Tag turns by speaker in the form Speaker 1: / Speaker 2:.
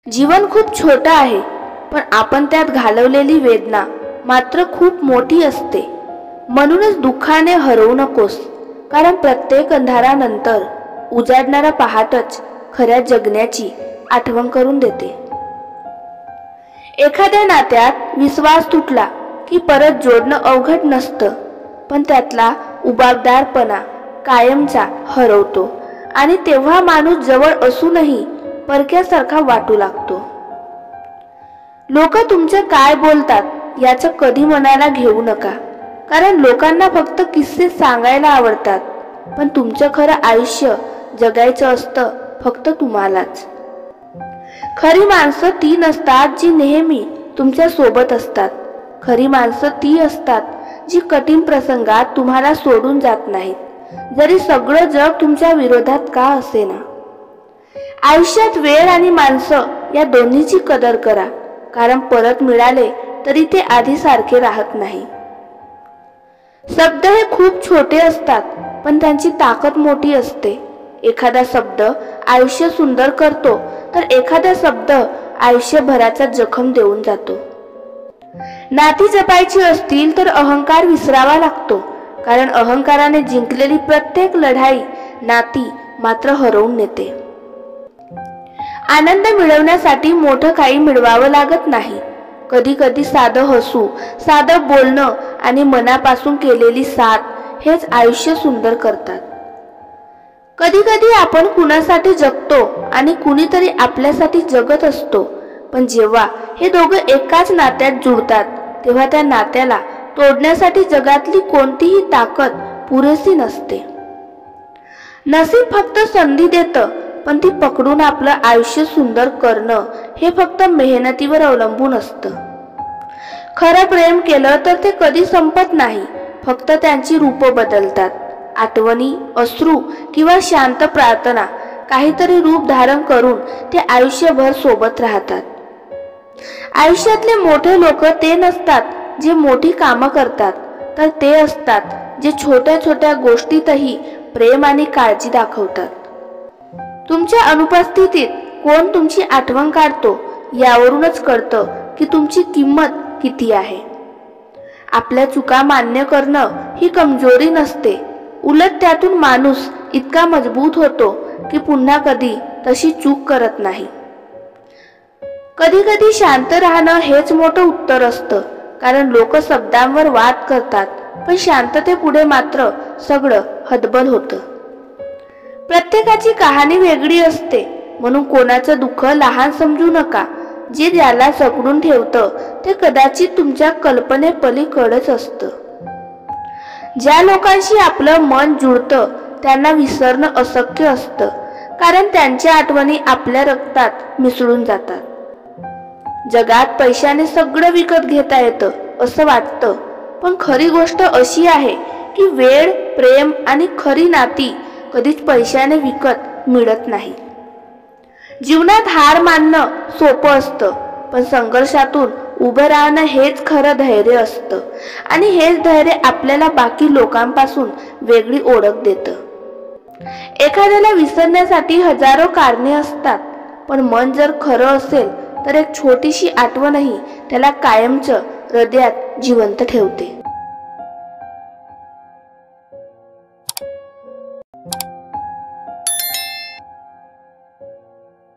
Speaker 1: जीवन खूप छोटं आहे, पण आपण त्यात घालवलेली वेदना मात्र खूप मोठी असते. म्हणूनच दुःखाने हरवू नकोस, कारण प्रत्येक अंधारानंतर उजाडणारा पहाटच खऱ्या जगण्याची आठवण करून देते. एखाद्या नात्यात विश्वास तुटला की परत जोडणं अवघड नसतं, पण त्यातला उबागदारपणा कायमचा हरवतो आणि तेव्हा माणूस जवळ असूनही परक्यासारखा वाटू लागतो. लोक तुमचे काय बोलतात याचं कधी मनाला घेऊ नका, कारण लोकांना फक्त किस्से सांगायला आवडतात, पण तुमचं खरं आयुष्य जगायचं असतं फक्त तुम्हालाच. खरी माणसं ती नसतात जी नेहमी तुमच्या सोबत असतात. खरी माणसं ती असतात जी कठीण प्रसंगात तुम्हाला सोडून जात नाहीत, जरी सगळं जग तुमच्या विरोधात का असेना. आयुष्यात वेळ आणि माणसं या दोन्हीची कदर करा, कारण परत मिळाले तरी ते आधी सारखे राहत नाही. शब्द हे खूप छोटे असतात, पण त्यांची ताकद मोठी असते. एखादा शब्द आयुष्य सुंदर करतो, तर एखादा शब्द आयुष्यभराचा जखम देऊन जातो. नाती जपायची असतील तर अहंकार विसरावा लागतो, कारण अहंकाराने जिंकलेली प्रत्येक लढाई नाती मात्र हरवून नेते. आनंद मिळवण्यासाठी मोठं काही मिळवावं लागत नाही. कधी कधी साधं हसू, साधं बोलणं आणि मनापासून केलेली साथ हेच आयुष्य सुंदर करतात. कधी कधी आपण कुणासाठी जगतो आणि कुणीतरी आपल्यासाठी जगत असतो, पण जेव्हा हे दोघं एकाच नात्यात जुळतात तेव्हा त्या नात्याला तोडण्यासाठी जगातली कोणतीही ताकद पुरेशी नसते. नशीब फक्त संधी देतं, पण ती पकडून आपलं आयुष्य सुंदर करणं हे फक्त मेहनतीवर अवलंबून असतं. खरं प्रेम केलं तर ते कधी संपत नाही, फक्त त्यांची रूपं बदलतात. आठवणी, अश्रू किंवा शांत प्रार्थना काहीतरी रूप धारण करून ते आयुष्यभर सोबत राहतात. आयुष्यातले मोठे लोक ते नसतात जे मोठी कामं करतात, तर ते असतात जे छोट्या छोट्या गोष्टीतही प्रेम आणि काळजी दाखवतात. तुमच्या अनुपस्थितीत कोण तुमची आठवण काढतो यावरूनच कळतं की तुमची किंमत किती आहे. आपल्या चुका मान्य करणं ही कमजोरी नसते, उलट त्यातून माणूस इतका मजबूत होतो की पुन्हा कधी तशी चूक करत नाही. कधी कधी शांत राहणं हेच मोठं उत्तर असतं, कारण लोक शब्दांवर वाद करतात, पण शांततेपुढे मात्र सगळं हतबल होतं. प्रत्येकाची कहाणी वेगळी असते, म्हणून कोणाचं दुःख लहान समजू नका. जे ज्याला जखडून ठेवतं ते कदाचित तुमच्या कल्पनेपलीकडेच असतं. ज्या लोकांशी आपलं मन जुळतं त्यांना विसरणं अशक्य असतं, कारण त्यांच्या आठवणी आपल्या रक्तात मिसळून जातात. जगात पैशाने सगळं विकत घेता येतं असं वाटतं, पण खरी गोष्ट अशी आहे की वेळ, प्रेम आणि खरी नाती कधीच पैशाने विकत मिळत नाही. जीवनात हार मानणं सोपं असतं, पण संघर्षातून उभं राहणं हेच खरं धैर्य असतं, आणि हेच धैर्य आपल्याला बाकी लोकांपासून वेगळी ओळख देतं. एखाद्याला विसरण्यासाठी हजारो कारणे असतात, पण मन जर खरं असेल तर एक छोटीशी आठवणही त्याला कायमचं हृदयात जिवंत ठेवते.